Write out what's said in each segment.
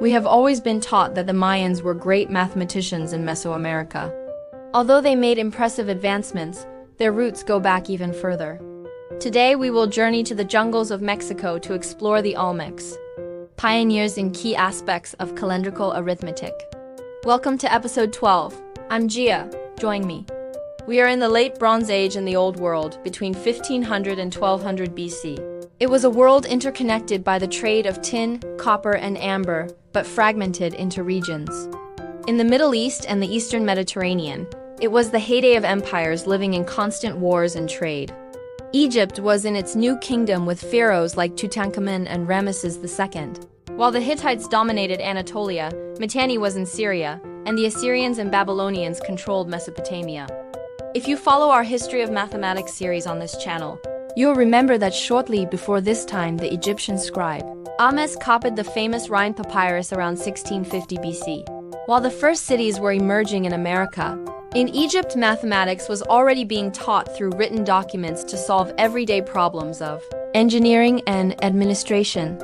We have always been taught that the Mayans were great mathematicians in Mesoamerica. Although they made impressive advancements, their roots go back even further. Today we will journey to the jungles of Mexico to explore the Olmecs, pioneers in key aspects of calendrical arithmetic. Welcome to episode 12. I'm Gia. Join me. We are in the late Bronze Age in the Old World, between 1500 and 1200 BC. It was a world interconnected by the trade of tin, copper, and amber, but fragmented into regions. In the Middle East and the Eastern Mediterranean, it was the heyday of empires living in constant wars and trade. Egypt was in its new kingdom with pharaohs like Tutankhamun and Ramesses II. While the Hittites dominated Anatolia, Mitanni was in Syria, and the Assyrians and Babylonians controlled Mesopotamia. If you follow our History of Mathematics series on this channel, you'll remember that shortly before this time, the Egyptian scribe Olmecs copied the famous Rhind Papyrus around 1650 BC. While the first cities were emerging in America, in Egypt mathematics was already being taught through written documents to solve everyday problems of engineering and administration.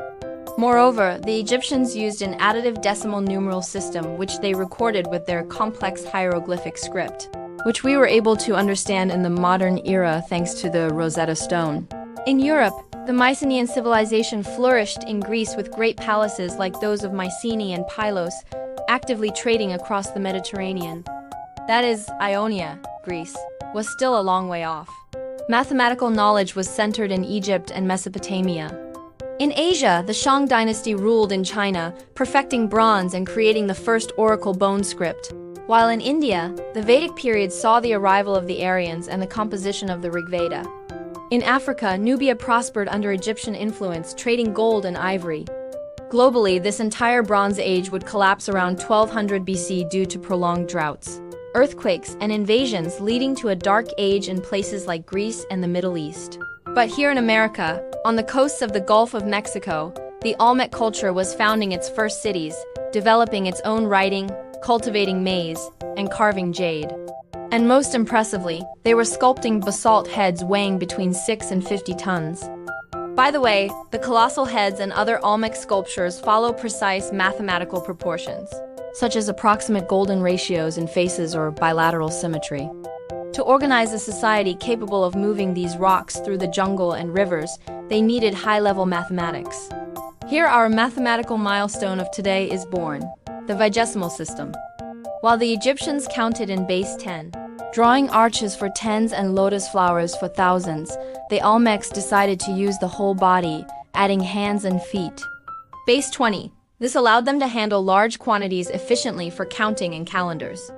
Moreover, the Egyptians used an additive decimal numeral system which they recorded with their complex hieroglyphic script, which we were able to understand in the modern era thanks to the Rosetta Stone. In Europe, the Mycenaean civilization flourished in Greece with great palaces like those of Mycenae and Pylos, actively trading across the Mediterranean. That is, Ionia, Greece, was still a long way off. Mathematical knowledge was centered in Egypt and Mesopotamia. In Asia, the Shang dynasty ruled in China, perfecting bronze and creating the first oracle bone script. While in India, the Vedic period saw the arrival of the Aryans and the composition of the Rig Veda. In Africa, Nubia prospered under Egyptian influence, trading gold and ivory. Globally, this entire Bronze Age would collapse around 1200 BC due to prolonged droughts, earthquakes, and invasions, leading to a dark age in places like Greece and the Middle East. But here in America, on the coasts of the Gulf of Mexico, the Olmec culture was founding its first cities, developing its own writing, cultivating maize, and carving jade. And most impressively, they were sculpting basalt heads weighing between 6 and 50 tons. By the way, the colossal heads and other Olmec sculptures follow precise mathematical proportions, such as approximate golden ratios in faces or bilateral symmetry. To organize a society capable of moving these rocks through the jungle and rivers, they needed high-level mathematics. Here our mathematical milestone of today is born, the Vigesimal System. While the Egyptians counted in base 10, drawing arches for tens and lotus flowers for thousands, the Olmecs decided to use the whole body, adding hands and feet. Base 20. This allowed them to handle large quantities efficiently for counting in calendars.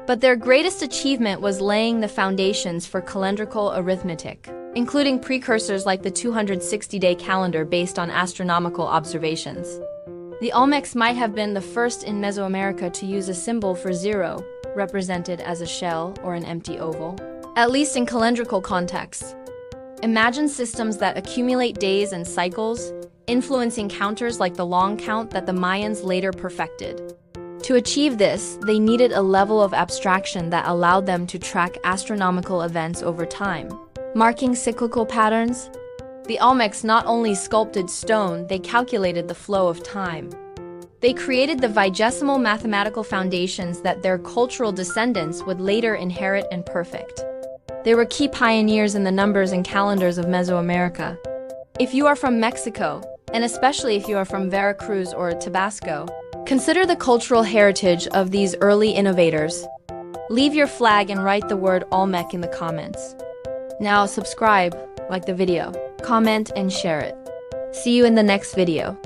But their greatest achievement was laying the foundations for calendrical arithmetic, including precursors like the 260-day calendar based on astronomical observations. The Olmecs might have been the first in Mesoamerica to use a symbol for zero, represented as a shell or an empty oval, at least in calendrical contexts. Imagine systems that accumulate days and cycles, influencing counters like the long count that the Mayans later perfected. To achieve this, they needed a level of abstraction that allowed them to track astronomical events over time, marking cyclical patterns. The Olmecs not only sculpted stone, they calculated the flow of time. They created the Vigesimal mathematical foundations that their cultural descendants would later inherit and perfect. They were key pioneers in the numbers and calendars of Mesoamerica. If you are from Mexico, and especially if you are from Veracruz or Tabasco, consider the cultural heritage of these early innovators. Leave your flag and write the word Olmec in the comments. Now subscribe, like the video, comment, and share it. See you in the next video.